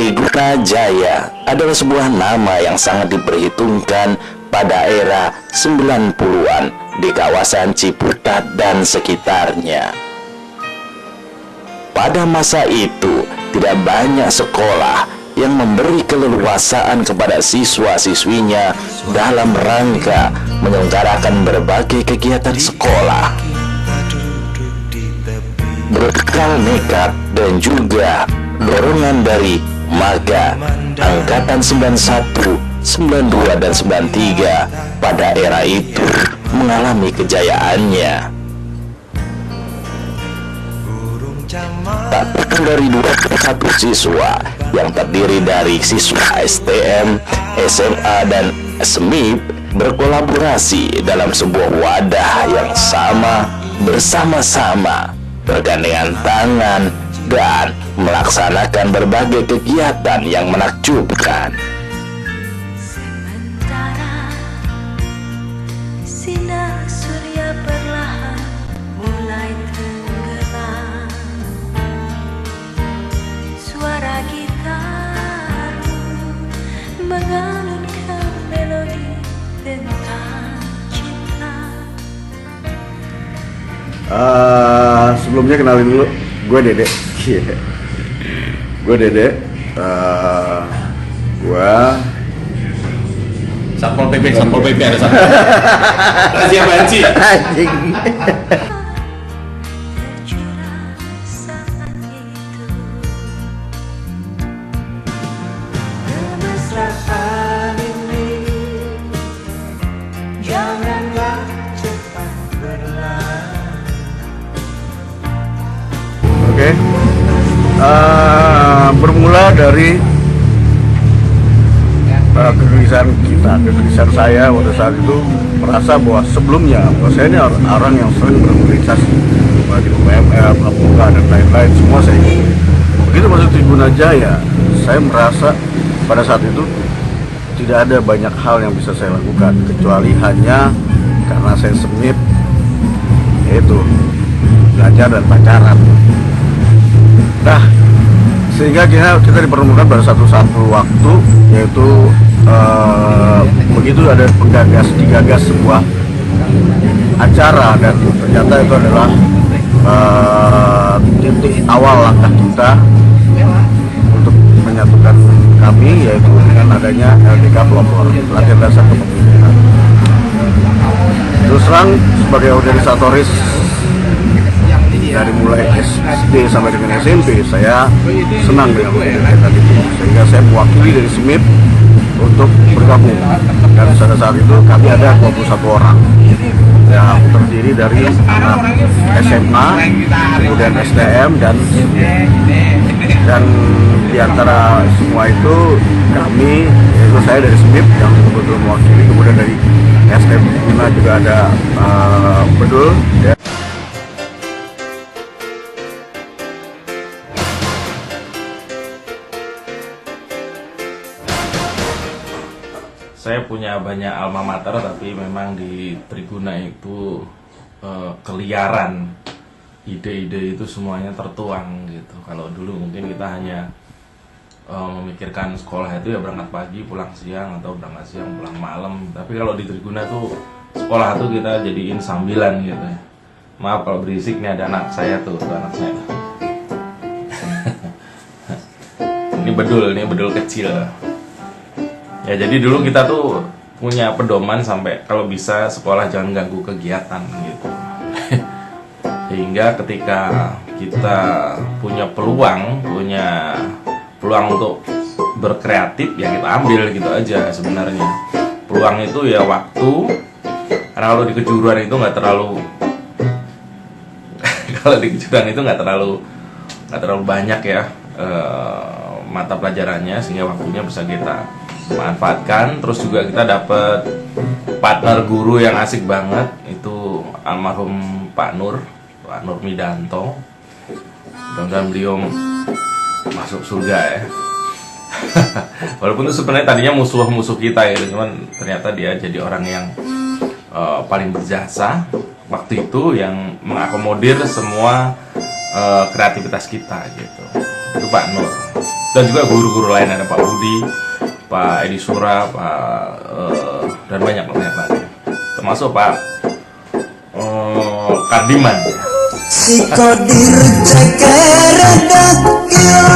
Triguna Jaya adalah sebuah nama yang sangat diperhitungkan pada era 90-an di kawasan Ciputat dan sekitarnya. Pada masa itu, tidak banyak sekolah yang memberi keleluasaan kepada siswa-siswinya dalam rangka menyelenggarakan berbagai kegiatan sekolah. Berbekal nekat dan juga dorongan dari MAGA Angkatan 91, 92, dan 93 pada era itu mengalami kejayaannya. Tak kurang dari 21 siswa yang terdiri dari siswa STM, SMA, dan SMIP berkolaborasi dalam sebuah wadah yang sama bersama-sama, bergandengan tangan, dan melaksanakan berbagai kegiatan yang menakjubkan. Sementara sinar surya perlahan mulai tenggelam, suara gitar mengalunkan melodi tentang cinta. Sebelumnya kenalin dulu, gue Dede. Gue Dede. Gue Satpol PP ada satpol. Rahasia banci. anjing. Tercurah saat itu kemesraan ini janganlah cepat berlalu. Oke. Bermula dari kegelisahan saya pada saat itu merasa bahwa sebelumnya bahwa saya ini orang yang sering berorganisasi bagi UMR, Pramuka, dan lain-lain, semua saya ikuti. Begitu masuk Triguna Jaya, saya merasa pada saat itu tidak ada banyak hal yang bisa saya lakukan kecuali hanya karena saya SMIP, yaitu belajar dan pacaran. Nah, sehingga kita dipertemukan pada satu waktu, yaitu begitu ada digagas sebuah acara, dan ternyata itu adalah titik awal langkah kita untuk menyatukan kami, yaitu dengan adanya LDK Pelopor, Latihan Dasar Kepemimpinan. Terus terang, sebagai organisatoris dari mulai SD sampai dengan SMP, saya senang dengan kegiatan itu, sehingga saya mewakili dari SMIP untuk bergabung. Dan pada saat itu kami ada 21 orang yang terdiri dari anak SMA, kemudian STM, dan di antara semua itu kami, yaitu saya dari SMIP yang betul-betul mewakili, kemudian dari STM juga ada Bedul ya. Saya punya banyak alma mater, tapi memang di Triguna itu keliaran ide-ide itu semuanya tertuang gitu. Kalau dulu mungkin kita hanya memikirkan sekolah itu ya berangkat pagi pulang siang, atau berangkat siang pulang malam. Tapi kalau di Triguna tuh sekolah tuh kita jadiin sambilan gitu ya. Maaf kalau berisik, nih ada anak saya tuh anak saya. Ini bedul kecil. Ya, jadi dulu kita tuh punya pedoman sampai kalau bisa sekolah jangan ganggu kegiatan gitu. Sehingga ketika kita punya peluang untuk berkreatif, ya kita ambil gitu aja sebenarnya. Peluang itu ya waktu, karena kalau di kejuruan itu nggak terlalu nggak terlalu banyak ya mata pelajarannya, sehingga waktunya bisa kita manfaatkan. Terus juga kita dapat partner guru yang asik banget, itu almarhum Pak Nur Midanto. Mudah-mudahan beliau masuk surga ya. Walaupun itu sebenarnya tadinya musuh kita gitu, cuman ternyata dia jadi orang yang paling berjasa waktu itu, yang mengakomodir semua kreativitas kita gitu. Itu Pak Nur. dan juga guru-guru lain, ada Pak Budi, Pak Edi Sura, dan banyak lagi, termasuk Pak Kardiman. Si kodir ceker dakil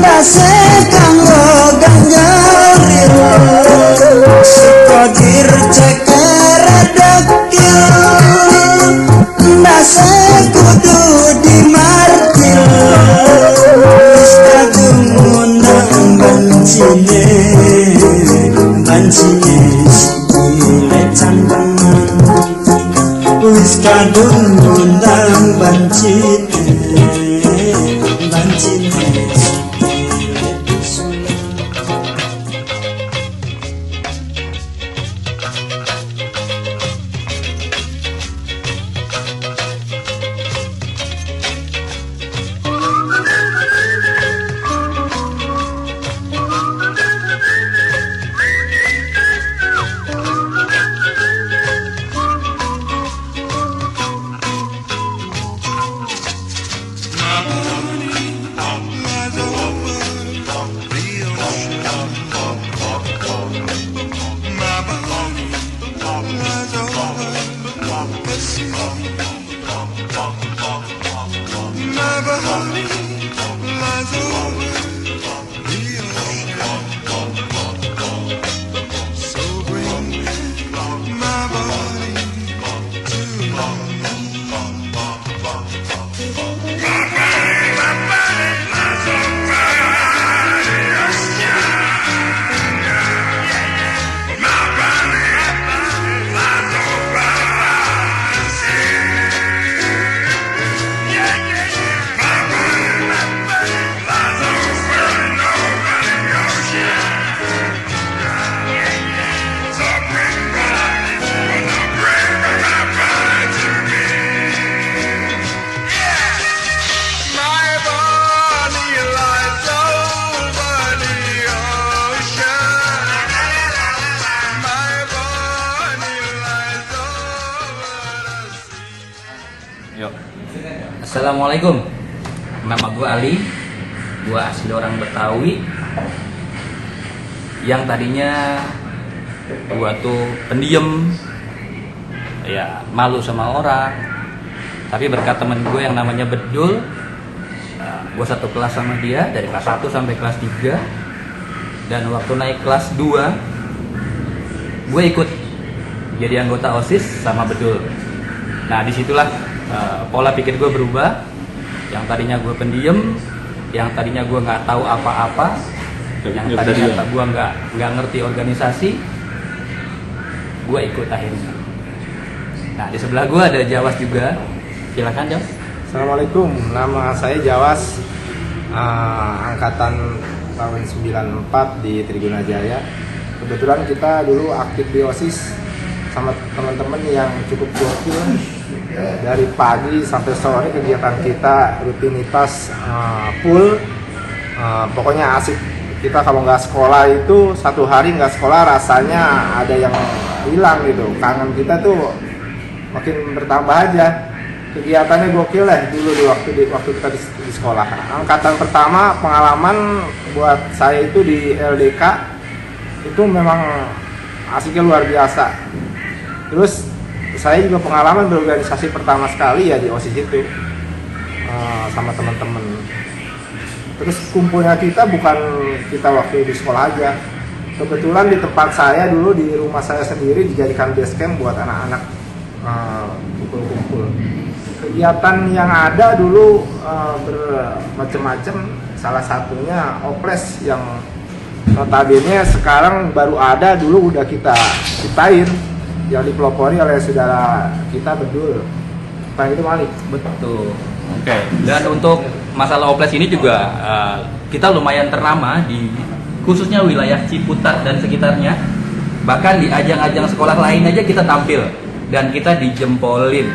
Dase kanggo ganjaril Si kodir ceker dakil Dase kudu dimartil Wis kadung ngundang bancine Bancine sikile candangan Wis kadung ngundang bancine Assalamualaikum, nama gue Ali, gue asli orang Betawi. Yang tadinya gue tuh pendiam, ya malu sama orang. Tapi berkat temen gue yang namanya Bedul, gue satu kelas sama dia dari kelas 1 sampai kelas 3. Dan waktu naik kelas 2, gue ikut jadi anggota OSIS sama Bedul. Nah disitulah pola pikir gue berubah. Yang tadinya gue pendiam, yang tadinya gue nggak tahu apa-apa, yang tadinya gue nggak ngerti organisasi, gue ikut akhirnya. Nah di sebelah gue ada Jawas juga, silakan Jawas. Assalamualaikum, nama saya Jawas, angkatan tahun 94 di Triguna Jaya. Kebetulan kita dulu aktif di OSIS sama teman-teman yang cukup gokil. Dari pagi sampai sore kegiatan kita rutinitas full, pokoknya asik. Kita kalau nggak sekolah itu satu hari nggak sekolah rasanya ada yang hilang gitu. Kangen kita tuh makin bertambah aja. Kegiatannya gokil lah dulu di waktu kita di sekolah. Angkatan pertama pengalaman buat saya itu di LDK itu memang asiknya luar biasa. Terus saya juga pengalaman berorganisasi pertama sekali ya di OSIS itu sama teman-teman. Terus kumpulnya kita bukan kita waktu di sekolah aja. Kebetulan di tempat saya dulu di rumah saya sendiri dijadikan base camp buat anak-anak kumpul-kumpul. Kegiatan yang ada dulu bermacam-macam. Salah satunya oples yang notabene sekarang baru ada, dulu udah kita ciptain, yang dipelopori oleh saudara kita Bedul. Pak itu Malik. Betul. Oke. Dan untuk masalah oples ini juga kita lumayan ternama di khususnya wilayah Ciputat dan sekitarnya. Bahkan di ajang-ajang sekolah lain aja kita tampil dan kita dijempolin.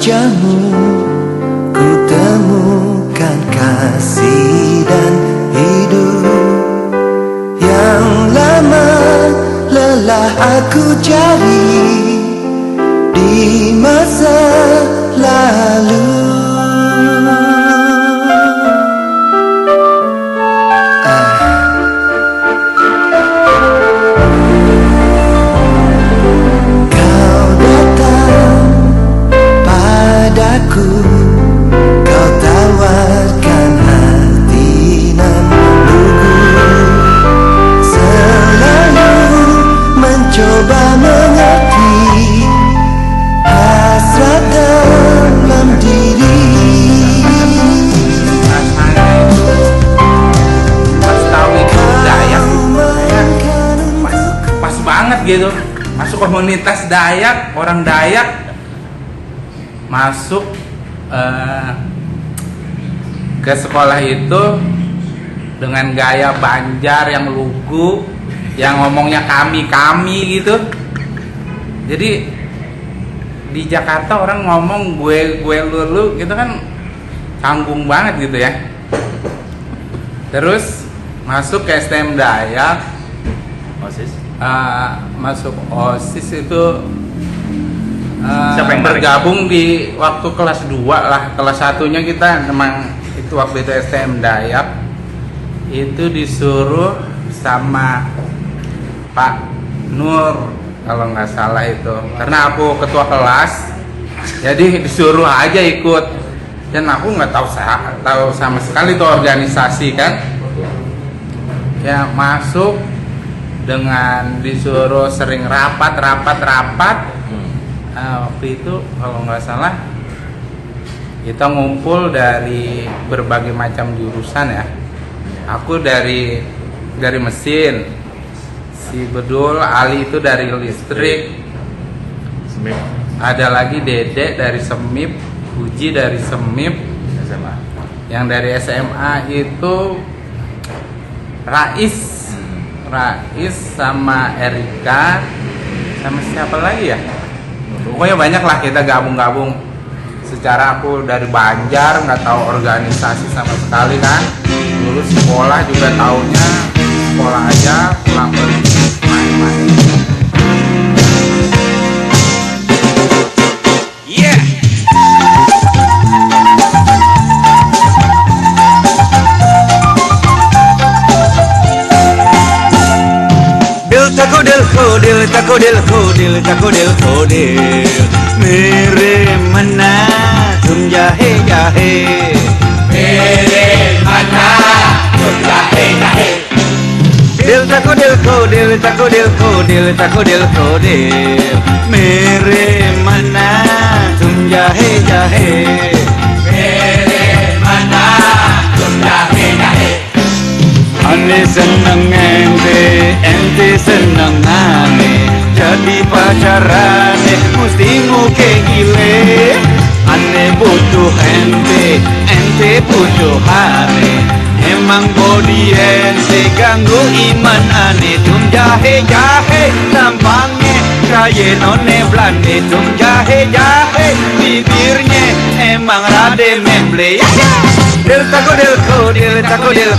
wajahmu ku temukan kasih dan hidup yang lama lelah aku cari di masa lalu. Kau datang padaku, kau tawarkan hati nan lugu, selalu mencoba mengerti hasrat dalam diri. Rasanya itu pas tahu itu Dayak pas banget gitu, masuk komunitas Dayak, orang Dayak masuk ke sekolah itu dengan gaya Banjar yang lugu, yang ngomongnya kami gitu. Jadi di Jakarta orang ngomong gue lu gitu kan canggung banget gitu ya. Terus masuk ke STM Dayak, OSIS. masuk OSIS itu Siapa yang bergabung di waktu kelas 2 lah. Kelas 1-nya kita memang itu waktu itu STM Dayak, itu disuruh sama Pak Nur kalau nggak salah itu, karena aku ketua kelas jadi disuruh aja ikut, dan aku nggak tahu sama sekali itu organisasi kan ya. Masuk dengan disuruh sering rapat. Waktu itu kalau nggak salah kita ngumpul dari berbagai macam jurusan ya. Aku dari mesin, si Bedul, Ali itu dari listrik, ada lagi Dede dari Semip, Puji dari Semip, SMA. yang dari SMA itu Rais sama Erika, sama siapa lagi ya? Pokoknya banyak lah, kita gabung-gabung. Secara aku dari Banjar, nggak tahu organisasi sama sekali kan. Dulu sekolah juga taunya sekolah aja, pulang pergi main-main. Yeah. Takodil mere mana tum jahe mere mana tum jahe takodil mere mana tum jahe mere mana tum jahe. Ane seneng ente seneng ane, jadi pacarane mesti muke gile. Ane butuh ente butuh ane, emang body ente ganggu iman ane. Tum jahe tampangnya kaya none blande. Tum jahe bibirnya emang rade memble. Takodil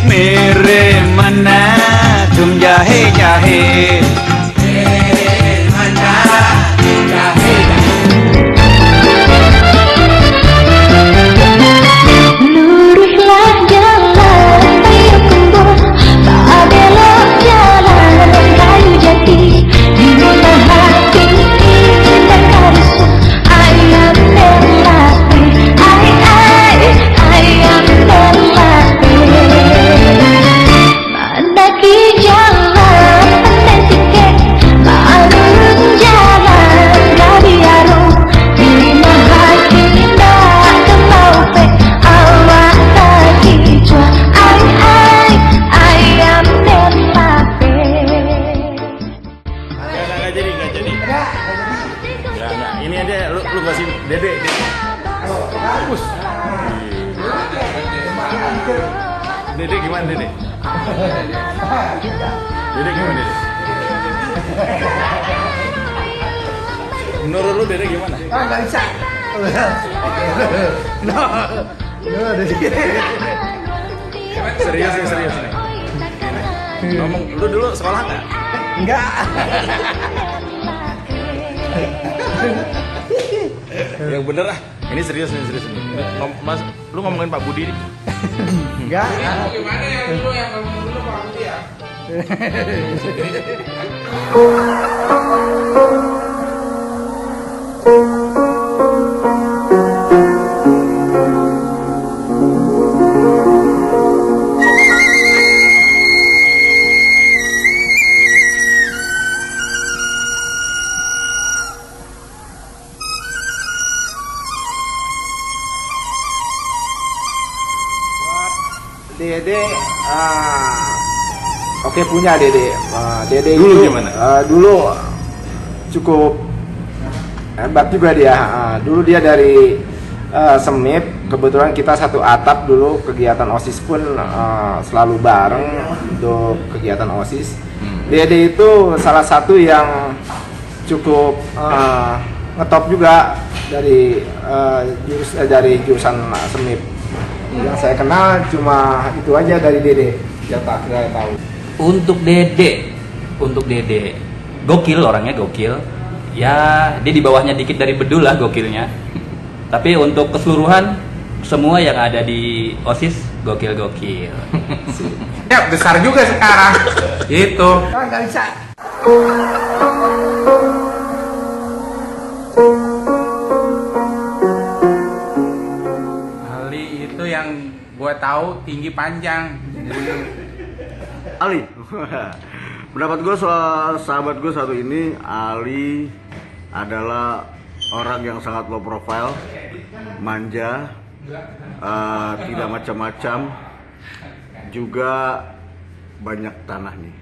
mere mana tum jahe mere mana tum jahe. Luruslah jalan kayu kembang, tak belok jalan kayu jati. Di mana hati dan karisma ayam berlapi, ayam berlapi. Mendaki jalan pendek tiket, alun jalan dari arum. Di mana hati tak terlalu awak lagi jua, ayam berlapi. Nggak jadi. Nggak. Ini aja lu kasih Dede. Bagus. Dede gimana Dede? Dede gimana Dede? Menurut lu Dede gimana? Nggak bisa. Serius nih. Ngomong lu dulu sekolah nggak? Enggak. Yang bener ah. Ini serius nih. Mas, lu ngomongin Pak Budi nih. Enggak. Gimana yang dulu yang ngomong dulu Pak Budi ya? Dede, oke punya Dede. Dede Dulu itu, gimana? Dulu cukup hebat juga dia. Dulu dia dari Semip. Kebetulan kita satu atap dulu, kegiatan OSIS pun selalu bareng untuk kegiatan OSIS. Dede itu salah satu yang cukup ngetop juga dari jurusan Semip. Yang saya kenal cuma itu aja dari Dede yang tak kira tahu. Untuk Dede gokil, orangnya gokil ya, dia di bawahnya dikit dari Bedul lah gokilnya. Tapi untuk keseluruhan semua yang ada di OSIS gokil. Ya besar juga sekarang. Itu. Nggak bisa. Ali itu yang gua tahu tinggi panjang. Ali, pendapat gue soal sahabat gue satu ini, Ali adalah orang yang sangat low profile, manja, tidak macam-macam, juga banyak tanah nih.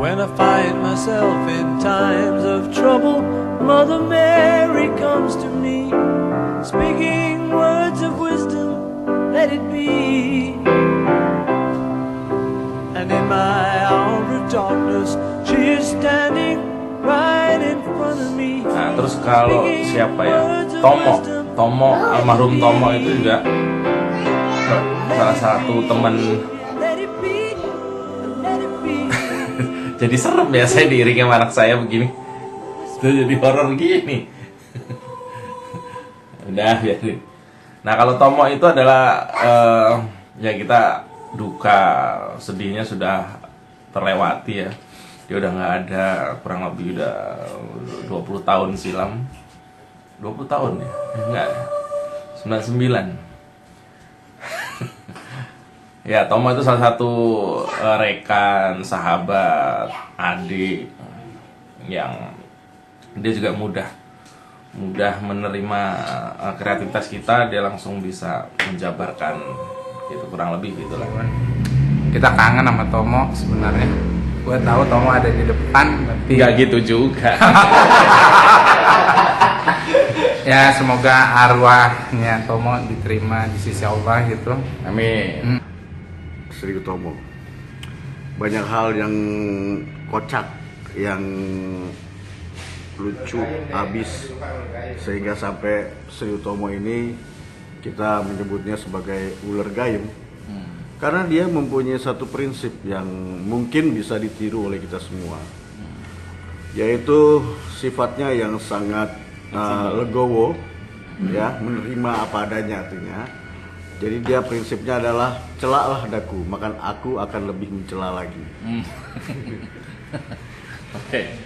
When I find myself in times of trouble, Mother Mary comes to me, speaking words of wisdom, let it be. And in my hour of darkness, she is standing right in front of me. Nah, terus kalau siapa ya? Tomo, almarhum Tomo itu juga salah satu teman. Jadi serem ya saya diiringi sama anak saya begini. Itu jadi horor gini. Udah biarin. Nah kalau Tomo itu adalah ya kita duka sedihnya sudah terlewati ya. Dia udah nggak ada, kurang lebih udah 20 tahun silam. 20 tahun ya? Enggak ya? 99. Ya, Tomo itu salah satu rekan, sahabat, adik yang dia juga mudah menerima kreativitas kita, dia langsung bisa menjabarkan gitu, kurang lebih gitulah. Kita kangen sama Tomo sebenarnya. Gue tahu Tomo ada di depan, tapi nggak gitu juga. Ya semoga arwahnya Tomo diterima di sisi Allah gitu. Amin. Sri Utomo, banyak hal yang kocak, yang lucu, habis, sehingga sampai Sri Utomo ini kita menyebutnya sebagai ular gayung, karena dia mempunyai satu prinsip yang mungkin bisa ditiru oleh kita semua, yaitu sifatnya yang sangat legowo, ya, menerima apa adanya artinya. Jadi dia prinsipnya adalah celaklah daku, maka aku akan lebih mencela lagi. Oke.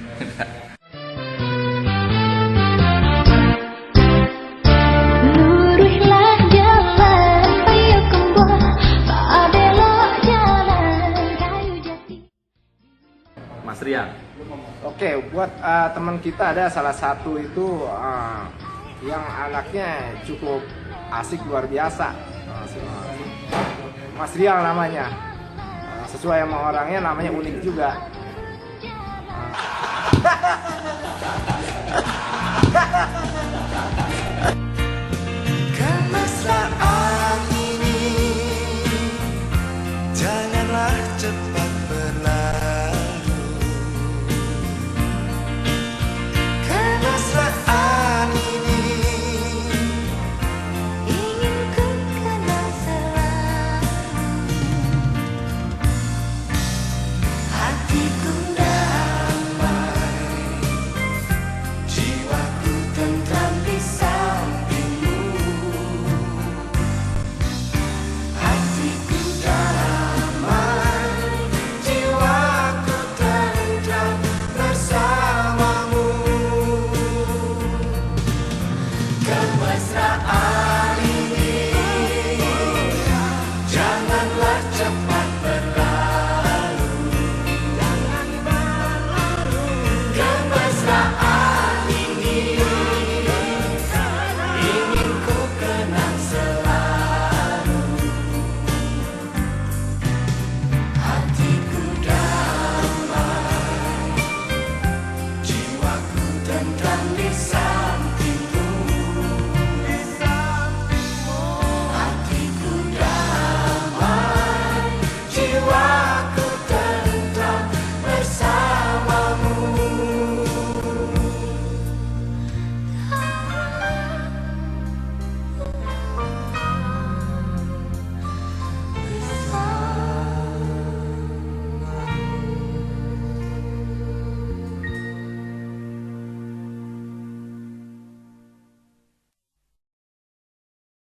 Luruslah jalan Payakumbuh, tak belok jalan Kayu Jati. Mas Rian. Oke, buat teman kita ada salah satu itu yang anaknya cukup asik luar biasa. Mas Rial namanya. Sesuai sama orangnya namanya unik juga. mesra